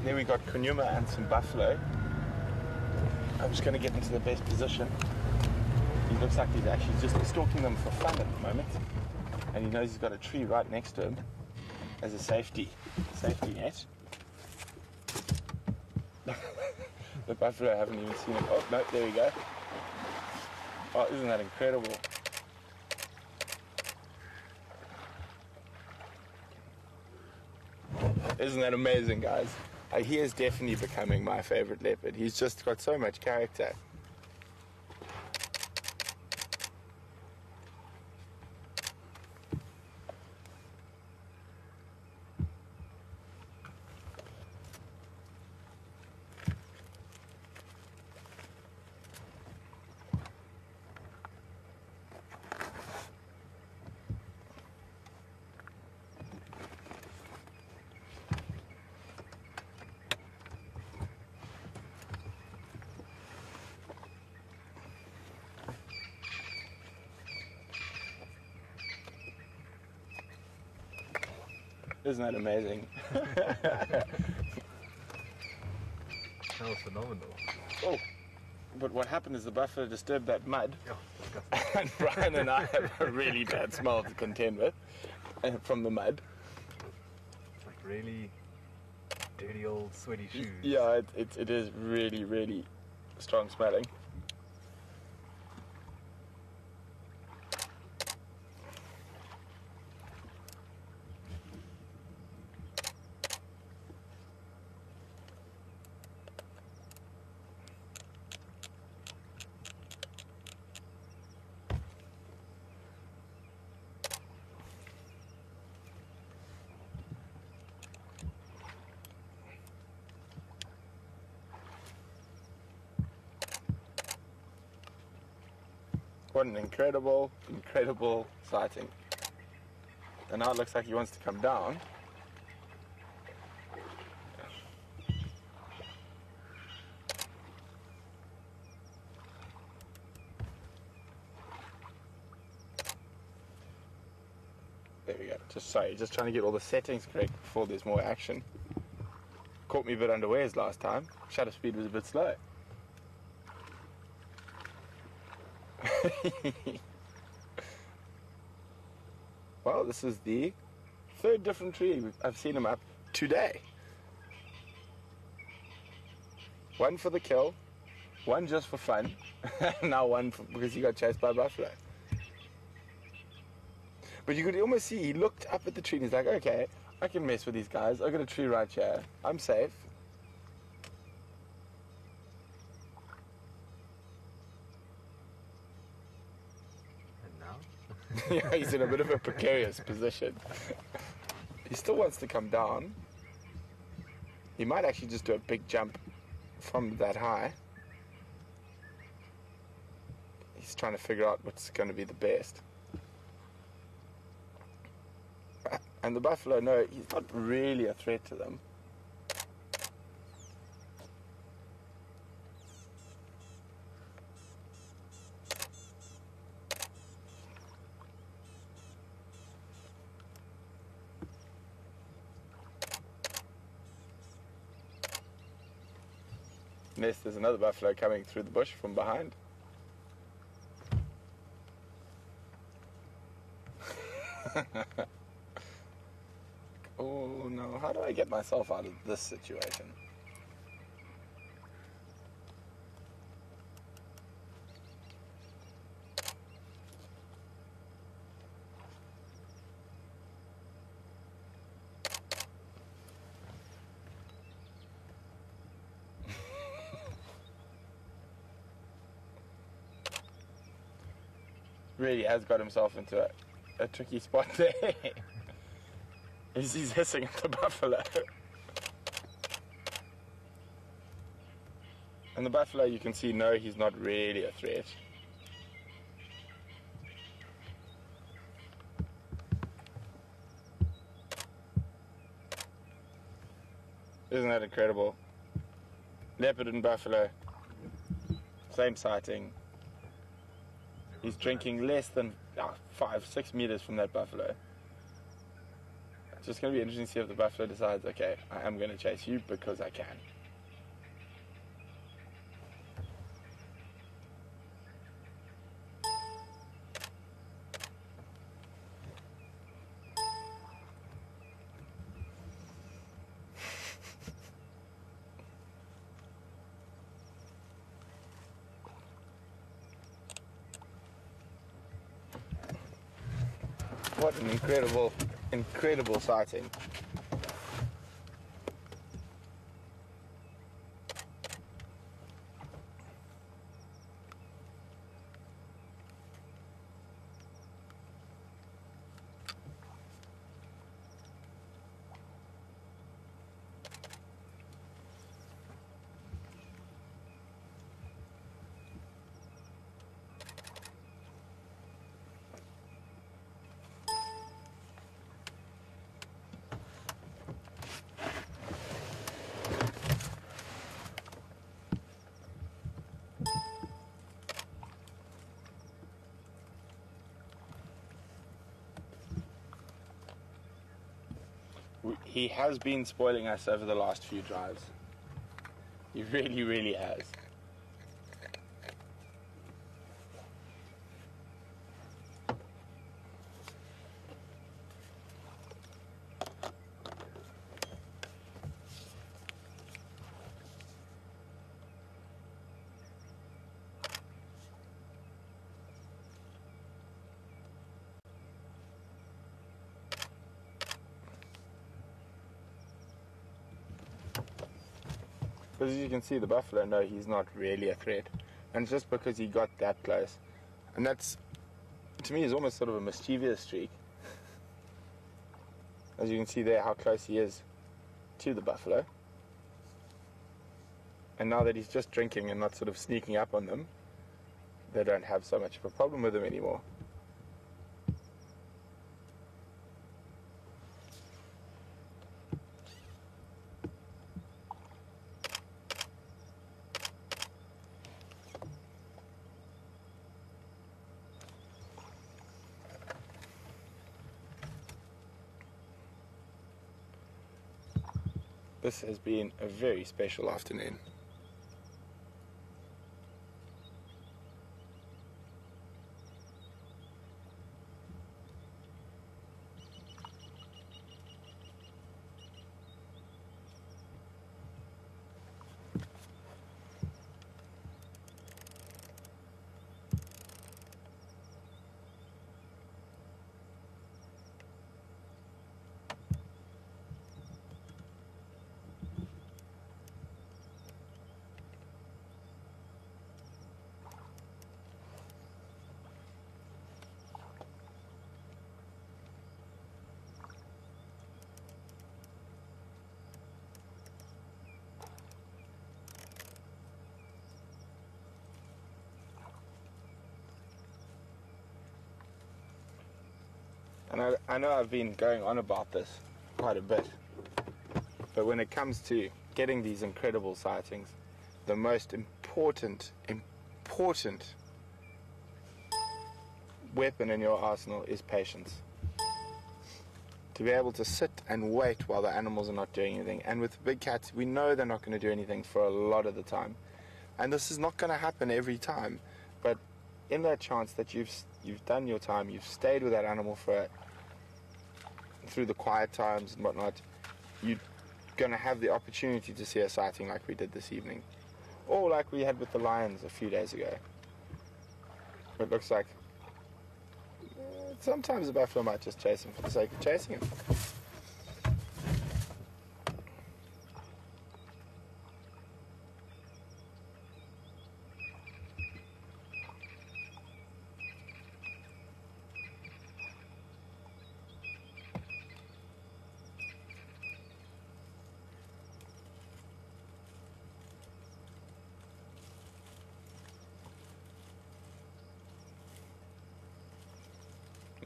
There we got Kunyuma and some buffalo. I'm just going to get into the best position. He looks like he's actually just stalking them for fun at the moment. And he knows he's got a tree right next to him as a safety net. The buffalo haven't even seen him. Oh, no, there we go. Oh, isn't that incredible? Isn't that amazing, guys? He is definitely becoming my favorite leopard. He's just got so much character. Isn't that amazing? That was phenomenal. Oh, but what happened is the buffalo disturbed that mud. Yeah, disgusting. And Brian and I have a really bad smell to contend with from the mud. It's like really dirty old sweaty shoes. Yeah, it is really, really strong smelling. What an incredible, incredible sighting. And now it looks like he wants to come down. There we go. Just trying to get all the settings correct before there's more action. Caught me a bit unawares last time. Shutter speed was a bit slow. Well, this is the third different tree I've seen him up today. One for the kill, one just for fun, and now one because he got chased by buffalo. But you could almost see he looked up at the tree and he's like, okay, I can mess with these guys. I got a tree right here. I'm safe. Yeah, he's in a bit of a precarious position. He still wants to come down. He might actually just do a big jump from that high. He's trying to figure out what's going to be the best. And the buffalo, no, he's not really a threat to them. Unless there's another buffalo coming through the bush from behind. Oh no, how do I get myself out of this situation? Really has got himself into a tricky spot there. He's hissing at the buffalo. And the buffalo, you can see, no, he's not really a threat. Isn't that incredible? Leopard and buffalo, same sighting. He's drinking less than 5-6 meters from that buffalo. It's just going to be interesting to see if the buffalo decides, okay, I am going to chase you because I can. What an incredible sighting. He has been spoiling us over the last few drives. He really has. But as you can see, the buffalo, no, he's not really a threat. And it's just because he got that close. And that's, to me, is almost sort of a mischievous streak. As you can see there, how close he is to the buffalo. And now that he's just drinking and not sort of sneaking up on them, they don't have so much of a problem with him anymore. This has been a very special afternoon. And I know I've been going on about this quite a bit, but when it comes to getting these incredible sightings, the most important weapon in your arsenal is patience. To be able to sit and wait while the animals are not doing anything. And with big cats, we know they're not going to do anything for a lot of the time. And this is not going to happen every time, but in that chance that you've done your time, you've stayed with that animal through the quiet times and whatnot, you're going to have the opportunity to see a sighting like we did this evening, or like we had with the lions a few days ago. It looks like sometimes the buffalo might just chase him for the sake of chasing him.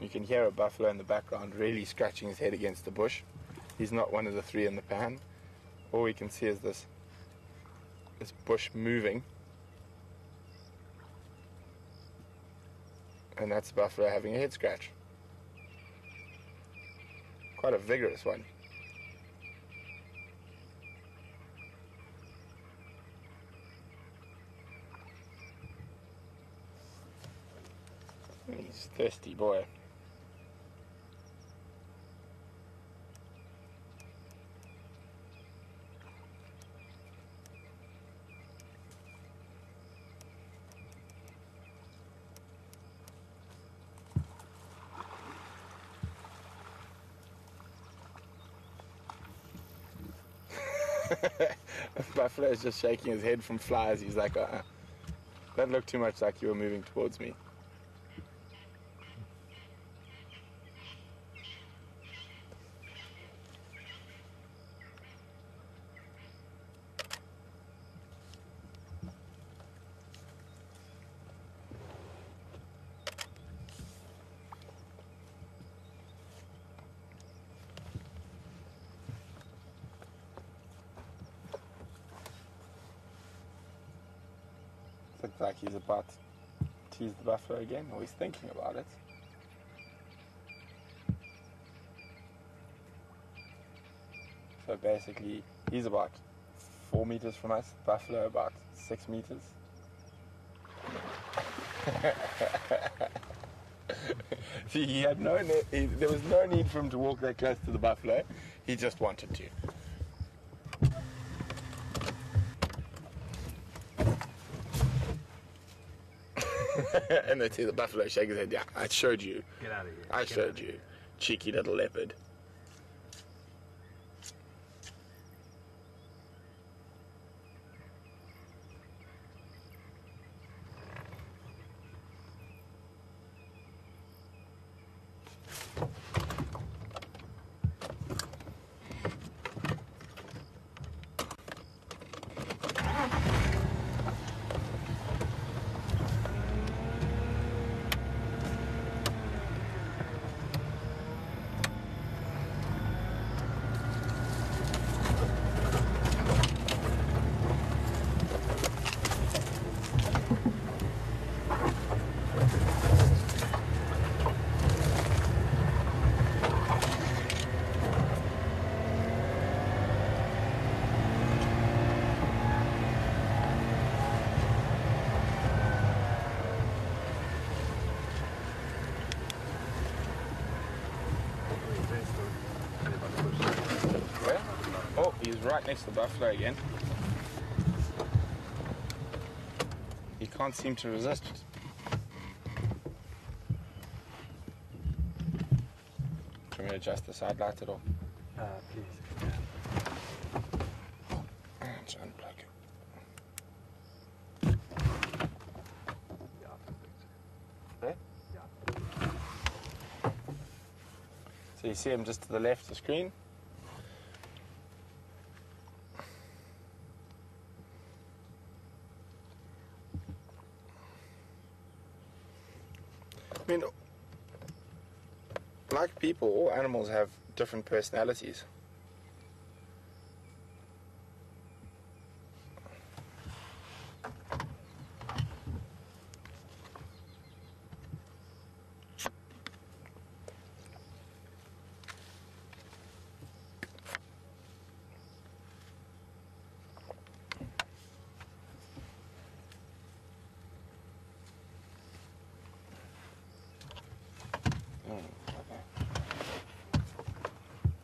You can hear a buffalo in the background really scratching his head against the bush. He's not one of the three in the pan. All we can see is this bush moving. And that's the buffalo having a head scratch. Quite Quite a vigorous one. He's a thirsty boy. Buffalo is just shaking his head from flies. He's like, that looked too much like you were moving towards me. Looks like he's about to tease the buffalo again, or he's thinking about it. So basically, he's about 4 meters from us, buffalo about 6 meters. See, he had there was no need for him to walk that close to the buffalo. He just wanted to. And they see the buffalo shake his head. Yeah, I showed you. Get out of here. I showed you. Cheeky little leopard. Oh, he's right next to the buffalo again. He can't seem to resist. Can we adjust the side light at all? Please. Let's unplug it. Yeah, perfect. There? Yeah. So you see him just to the left of the screen. I mean, like people, all animals have different personalities.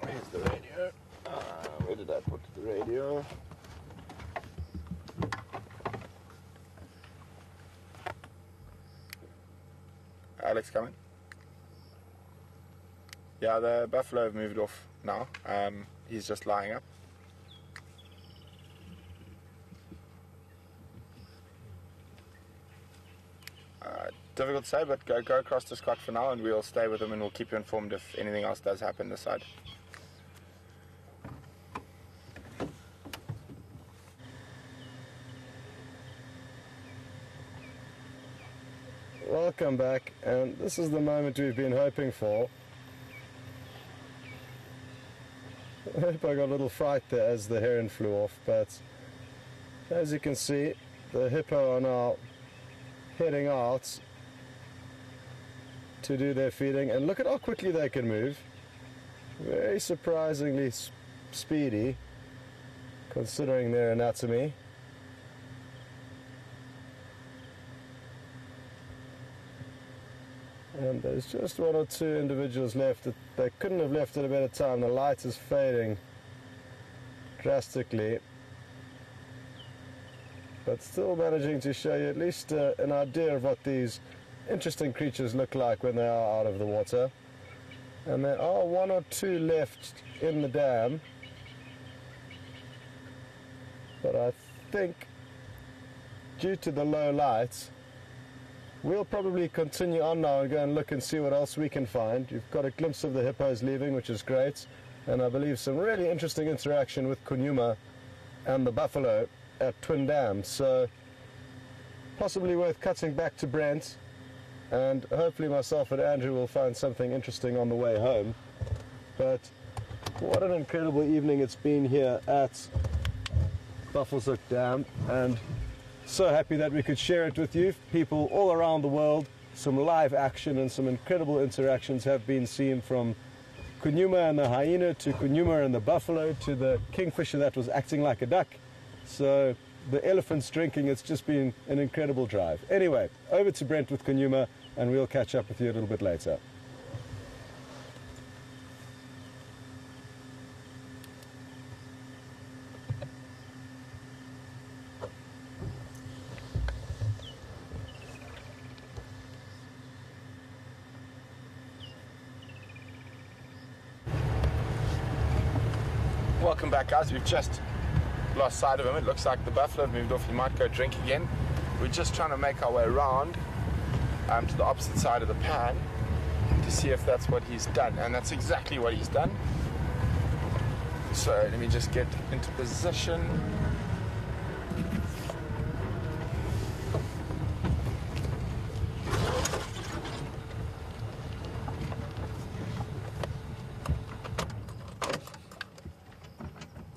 Where's the radio? Where did I put the radio? Alex coming? Yeah, the buffalo have moved off now. He's just lying up. Difficult to say, but go across to Scott for now and we'll stay with him and we'll keep you informed if anything else does happen this side. Welcome back, and this is the moment we've been hoping for. I hope I got a little fright there as the heron flew off, but as you can see, the hippo are now heading out to do their feeding, and look at how quickly they can move. very surprisingly speedy, considering their anatomy. And there's just one or two individuals left. They couldn't have left at a better time. The light is fading drastically, but still managing to show you at least an idea of what these interesting creatures look like when they are out of the water. And there are one or two left in the dam, but I think due to the low light, we'll probably continue on now and go and look and see what else we can find. You've got a glimpse of the hippos leaving, which is great, and I believe some really interesting interaction with Kunyuma and the buffalo at Twin Dam. So possibly worth cutting back to Brent, and hopefully myself and Andrew will find something interesting on the way home. But what an incredible evening it's been here at Buffelshoek Dam, and so happy that we could share it with you. People all around the world, some live action and some incredible interactions have been seen, from Kunyuma and the hyena to Kunyuma and the buffalo to the kingfisher that was acting like a duck. So the elephants drinking, it's just been an incredible drive. Anyway, over to Brent with Kunyuma, and we'll catch up with you a little bit later. Welcome back, guys. We've just lost sight of him. It looks like the buffalo moved off. He might go drink again. We're just trying to make our way around to the opposite side of the pan to see if that's what he's done, and that's exactly what he's done. So let me just get into position.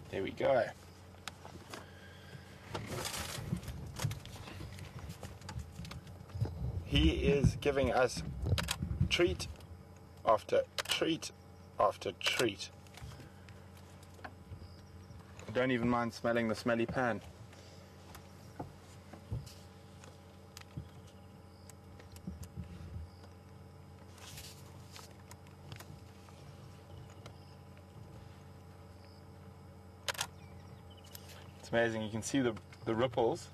There we go. He is giving us treat after treat after treat. I don't even mind smelling the smelly pan. It's amazing. You can see the ripples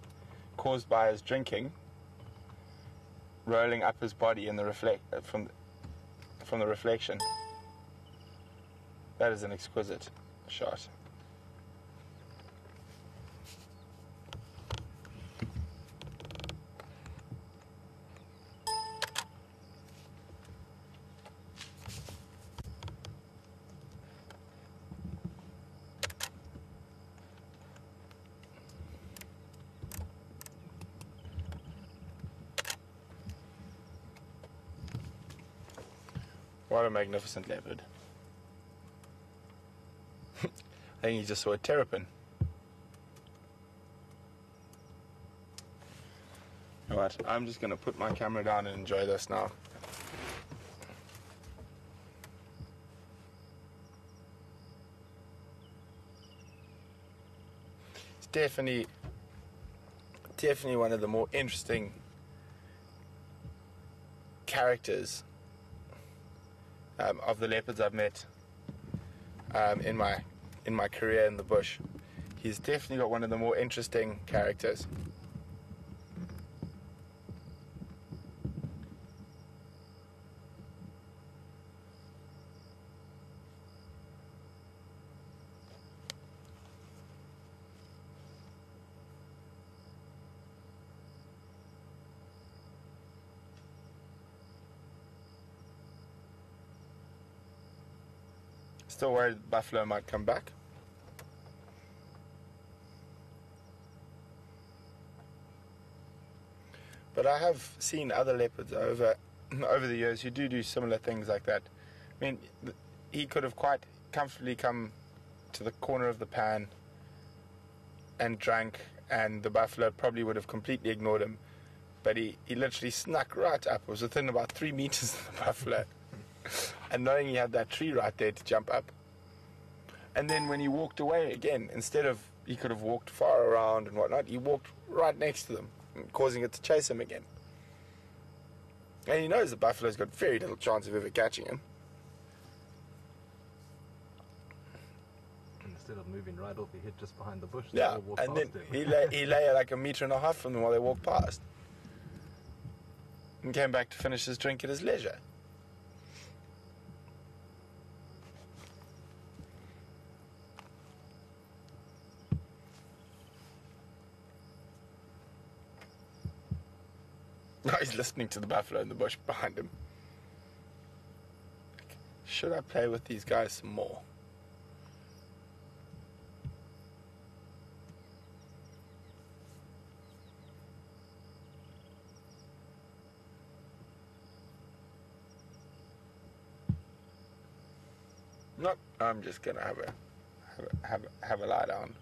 caused by his drinking rolling up his body in the from the reflection. That is an exquisite shot. What a magnificent leopard. I think he just saw a terrapin. Alright, I'm just going to put my camera down and enjoy this now. It's definitely one of the more interesting characters of the leopards I've met in my career in the bush. He's definitely got one of the more interesting characters. Still worried the buffalo might come back. But I have seen other leopards over the years who do similar things like that. I mean, he could have quite comfortably come to the corner of the pan and drank, and the buffalo probably would have completely ignored him. But he literally snuck right up. It was within about 3 meters of the buffalo. and knowing he had that tree right there to jump up. And then when he walked away again, instead of, he could have walked far around and whatnot, he walked right next to them, causing it to chase him again. And he knows the buffalo's got very little chance of ever catching him. Instead of moving right off, he hit just behind the bush. Yeah, and then he lay like 1.5 meters from them while they walked past. And came back to finish his drink at his leisure. Now he's listening to the buffalo in the bush behind him. Should I play with these guys some more? Nope, I'm just gonna have a lie down.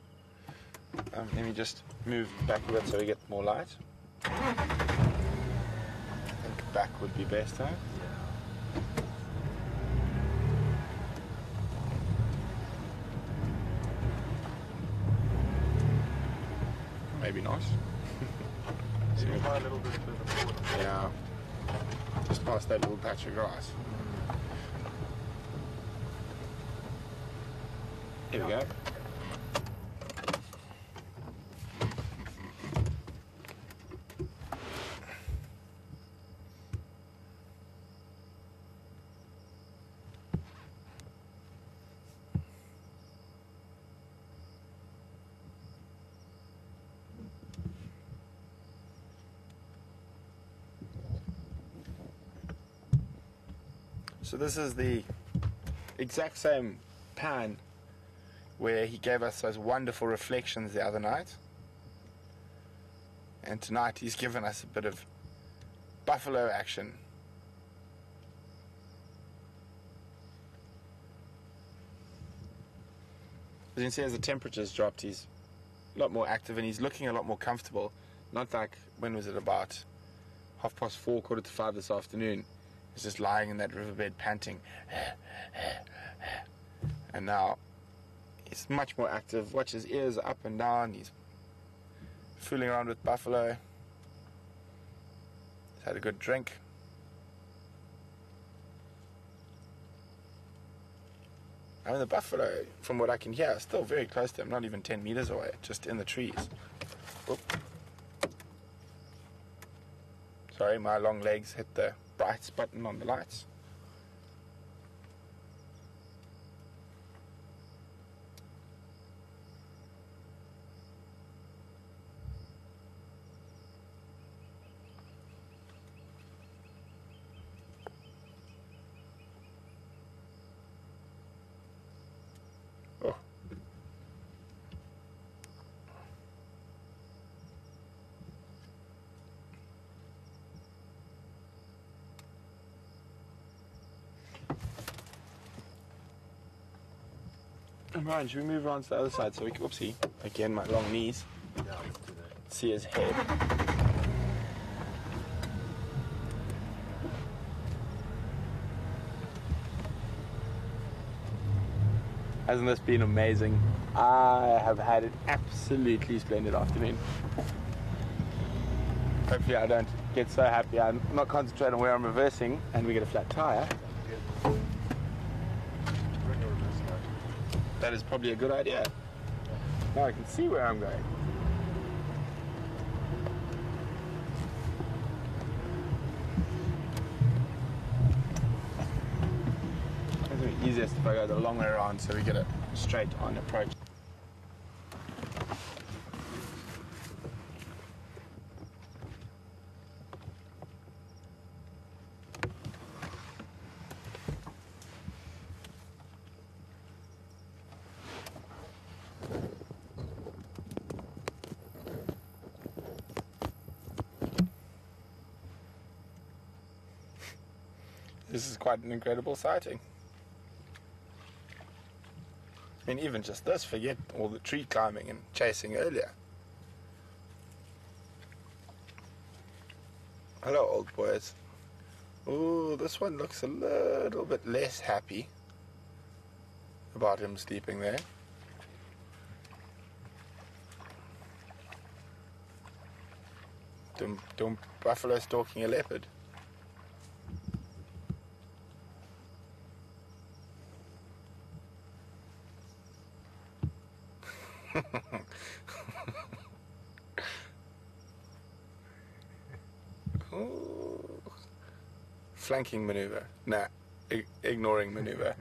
Let me just move back a bit so we get more light. I think back would be best, huh? Yeah. Maybe not. Maybe try a little bit further forward. Yeah. Just past that little patch of grass. Here we go. So this is the exact same pan where he gave us those wonderful reflections the other night. And tonight he's given us a bit of buffalo action. As you can see, as the temperature's dropped, he's a lot more active and he's looking a lot more comfortable. Not like, when was it, about 4:30, 4:45 this afternoon. He's just lying in that riverbed panting. And now he's much more active. Watch his ears up and down. He's fooling around with buffalo. He's had a good drink. I mean, the buffalo, from what I can hear, is still very close to him, not even 10 meters away, just in the trees. Whoop. Sorry, my long legs hit the brights button on the lights. Oh. Ryan, should we move around to the other side so we can, whoopsie, again, my long knees, Yeah, let's do that. see his head. Hasn't this been amazing? I have had an absolutely splendid afternoon. Hopefully I don't get so happy I'm not concentrating on where I'm reversing and we get a flat tire. That is probably a good idea. Now I can see where I'm going. It's going to be easiest if I go the long way around so we get a straight on approach. This is quite an incredible sighting. I mean, even just this, forget all the tree climbing and chasing earlier. Hello, old boys. Oh, this one looks a little bit less happy about him sleeping there. Don't buffalo stalking a leopard. Oh. Flanking maneuver. Nah, ignoring maneuver.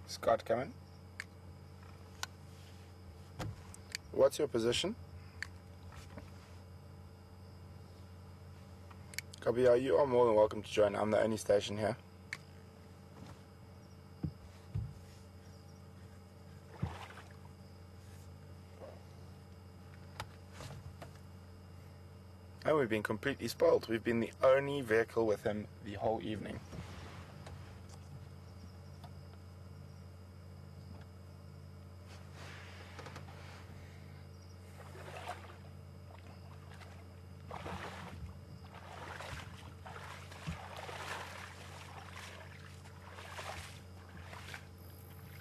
Scott, come in. What's your position? Copy, you are more than welcome to join. I'm the only station here. And we've been completely spoiled. We've been the only vehicle with him the whole evening.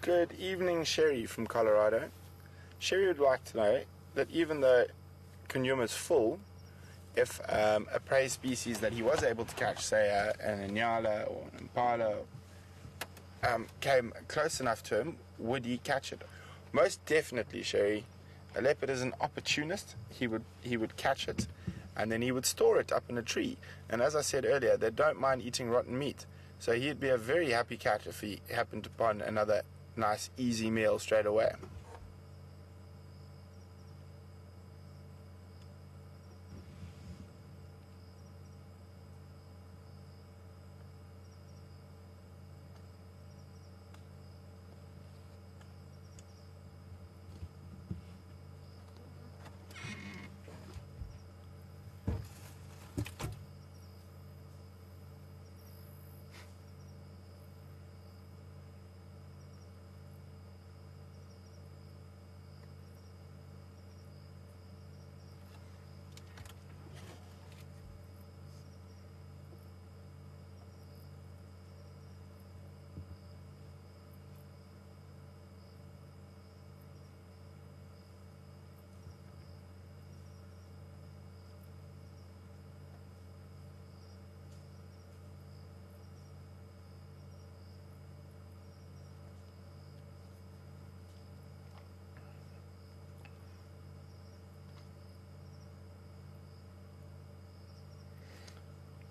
Good evening, Sherry from Colorado. Sherry would like to know that even though Kunyuma is full, if a prey species that he was able to catch, say an Inyala or an Impala, came close enough to him, would he catch it? Most definitely, Sherry. A leopard is an opportunist. He would catch it, and then he would store it up in a tree. And as I said earlier, they don't mind eating rotten meat. So he'd be a very happy cat if he happened upon another nice, easy meal straight away.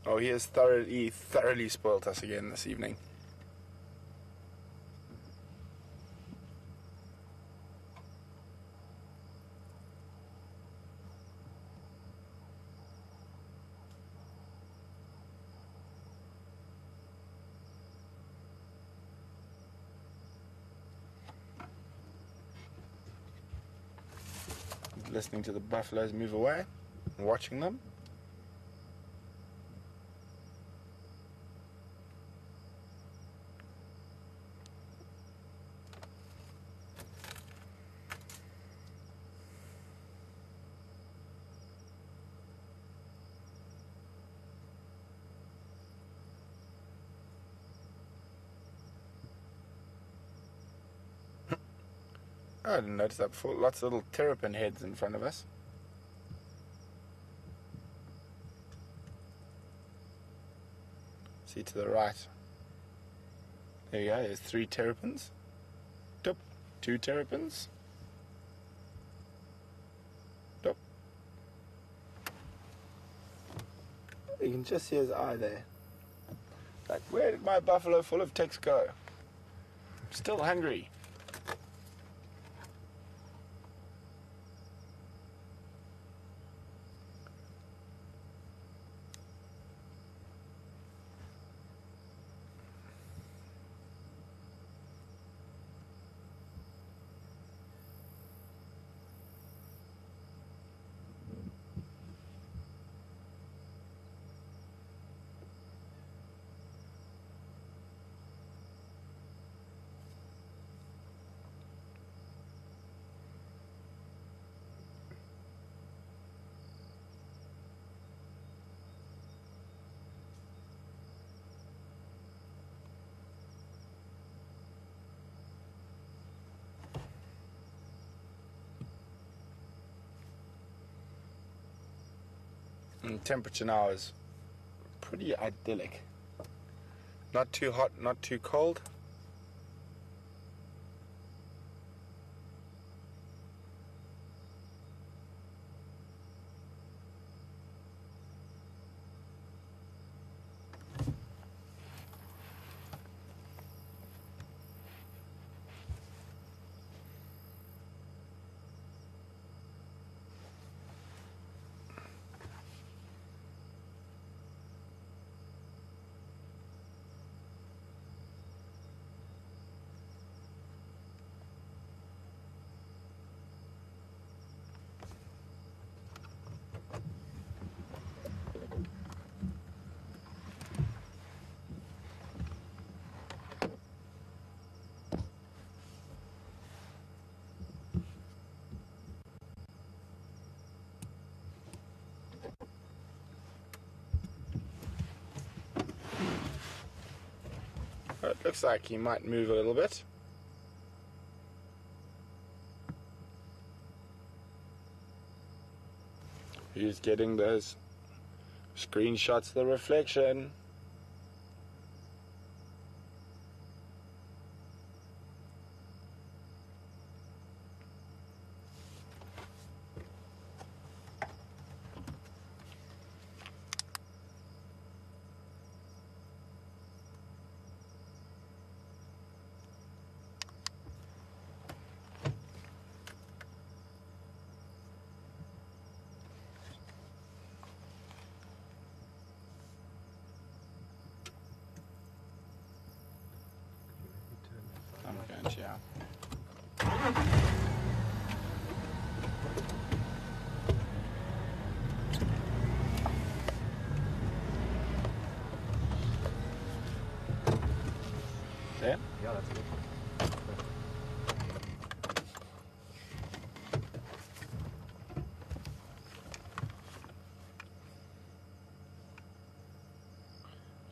Oh, he has thoroughly spoilt us again this evening. Listening to the buffaloes move away and watching them. Oh, I didn't notice that before. Lots of little terrapin heads in front of us. See to the right. There you go, there's 3 terrapins. Dup, 2 terrapins. Dup. You can just see his eye there. Like, where did my buffalo full of ticks go? I'm still hungry. And temperature now is pretty idyllic. Not too hot, not too cold. It looks like he might move a little bit. He's getting those screenshots of the reflection. I'm going to, yeah. There? Yeah, that's good.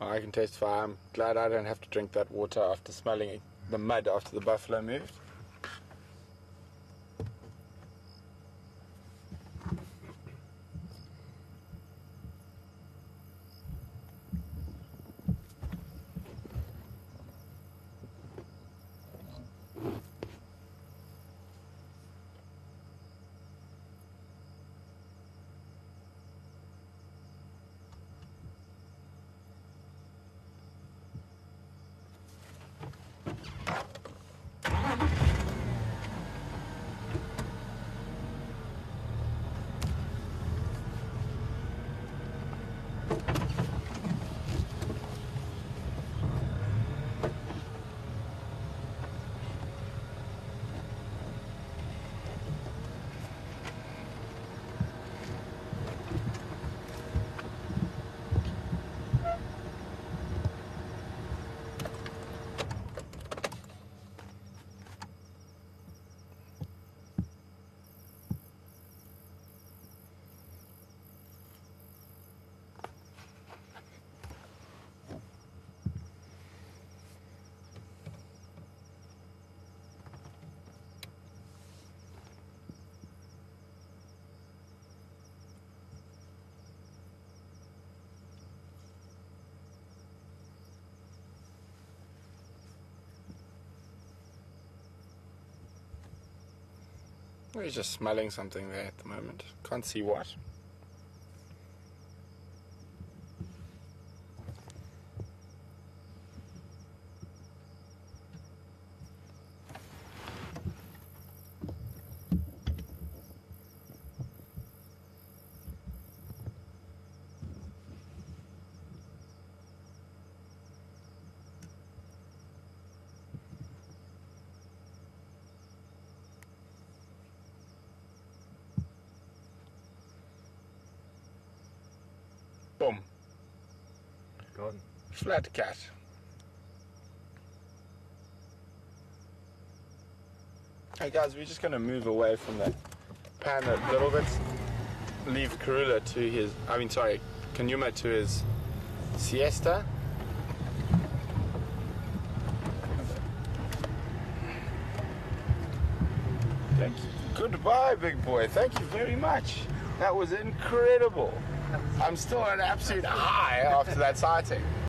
I can testify, I'm glad I don't have to drink that water after smelling the mud after the buffalo moved. Well, he's just smelling something there at the moment. Can't see what. Boom. Gone. Flat cat. Hey guys, we're just going to move away from the pan a little bit. Leave Kanuma to his siesta. Thank you. Goodbye, big boy. Thank you very much. That was incredible. I'm still on an absolute high after that sighting.